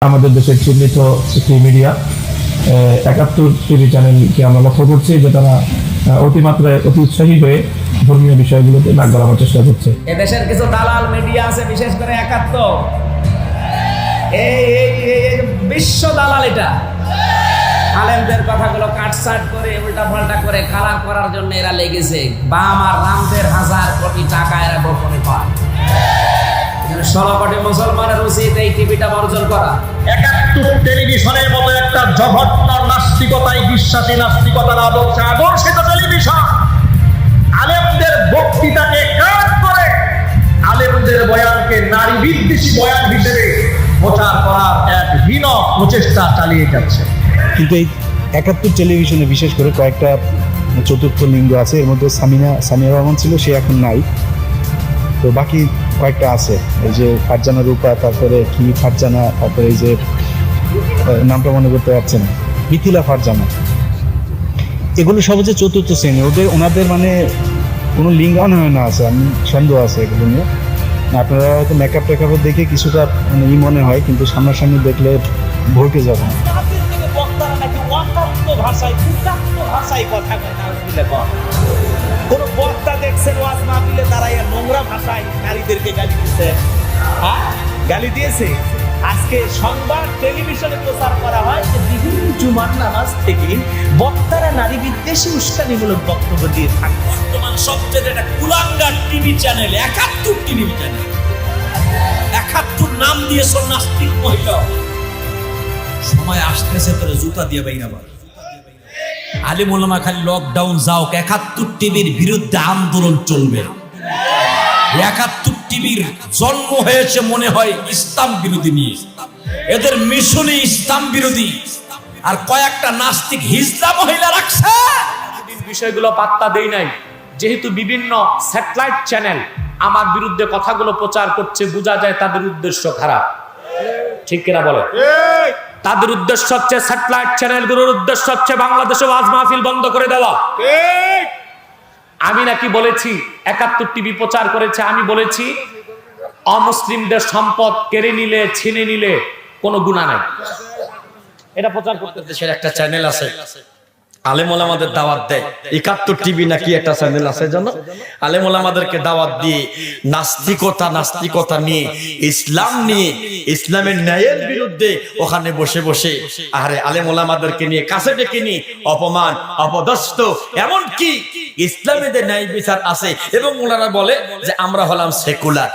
আমাদের দেশের চিহ্নিত একটি মিডিয়া ৭১ টিভি চ্যানেলকে আমরা লক্ষ্য করছি যে তারা অতিমাত্রায় অতি উৎসাহী হয়ে ধর্মীয় বিষয়গুলোতে নাক গলাবার চেষ্টা করছে। এদেশের কিছু দালাল মিডিয়া আছে, বিশেষ করে ৭১, এই বিশ্ব দালাল। এটা আলেমদের কথাগুলো কাটছাট করে উল্টা পাল্টা করে কালার করার জন্য এরা লেগেছে। বাম আর রামদের হাজার কোটি টাকা এরা গোপনে পায়। ১৬ কোটি মুসলমানের উচিত এই টিভিটা বর্জন করা। ৭১ টেলিভিশনের মতো একটা জঘন্য নাস্তিকতায় বিশ্বাসী, নাস্তিকতার আদর্শিত টেলিভিশন আলেমদের বক্তৃতাকে কাট করে আলেমদের বয়ানকে নারী বিদ্বেষী বয়ান হিসেবে প্রচার করার এক হীন প্রচেষ্টা চালিয়ে যাচ্ছে। কিন্তু এই ৭১ টেলিভিশনে বিশেষ করে কয়েকটা চতুর্থ লিঙ্গ আছে, এর মধ্যে সামিয়া রহমান ছিল, সে এখন নাই। তো বাকি কয়েকটা আছে, এই যে ফারজানা রূপা, তারপরে কি ফারজানা, তারপরে এই যে নামটা মনে করতে পারছেন, মিথিলা ফারজানা, এগুলো সব হচ্ছে চতুর্থ শ্রেণী। ওনাদের মানে কোনো লিঙ্গায়ন না আছে, আমি সন্দেহ আছে এগুলো নিয়ে। আপনারা হয়তো মেকআপ টেকআপে দেখে কিছুটা মানে মনে হয়, কিন্তু সামনাসামনি দেখলে ভরকে যাবেন। কোন বক্তা দেখছেন ওয়াজ মাহফিলে দাঁড়াইয়া নোংরা ভাষায় নারীদেরকে গালি দিচ্ছে? গালি দিয়েছে? আজকে সংবাদ টেলিভিশনে প্রচার করা হয় যে বিভিন্ন জুমার নামাজ থেকে বক্তারা নারী বিদ্বেষী উস্কানিমূলক বক্তব্য দিয়ে থাকে। বর্তমান সবচেয়ে একটা কুলাঙ্গার টিভি চ্যানেল ৭১ টিভি চ্যানেল। ৭১ নাম দিয়েছ নাস্তিক মহিলা। সময় আসতেছে তোর জুতা দিয়ে বাইরাবার। আলেম ওলামা খালি লকডাউন যাও, ৭১ টিভির বিরুদ্ধে আন্দোলন চলবে। ৭১ টিভির জন্ম হয়েছে মনে হয় ইসলাম বিরোধী নিয়ে, এদের মিশনই ইসলাম বিরোধী। আর কয়েকটা নাস্তিক হিজড়া মহিলা রাখছে, বিষয়গুলো পাত্তা দেই নাই। যেহেতু বিভিন্ন স্যাটেলাইট চ্যানেল আমার বিরুদ্ধে কথাগুলো প্রচার করছে, বোঝা যায় তাদের উদ্দেশ্য খারাপ। ঠিক কিনা বলে? তাদের উদ্দেশ্য হচ্ছে, স্যাটেলাইট চ্যানেলগুলোর উদ্দেশ্য হচ্ছে বাংলাদেশে ওয়াজ মাহফিল বন্ধ করে দেওয়া। আমি নাকি বলেছি ৭১ টিভি প্রচার করেছে, আমি বলেছি অমুসলিমদের সম্পদ কেড়ে নিলে, ছিনে নিলে কোনো গুনাহ নাই। এটা প্রচার করতে দেশের একটা চ্যানেল আছে, আলেম ওলামাদের দাওয়াত দেয়। ৭১ টিভি নাকি একটা চ্যানেল আছে, জানো? আলেম ওলামাদেরকে দাওয়াত দিয়ে নাস্তিকতা নিয়ে, ইসলাম নিয়ে, ইসলামের ন্যায়ের বিরুদ্ধে ওখানে বসে বসে আরে আলেম ওলামাদেরকে নিয়ে কাছে ডেকে নিয়ে অপমান, অপদস্থ, এমনকি ইসলামের ন্যায় বিচার আছে। এবং ওনারা বলে যে আমরা হলাম সেকুলার।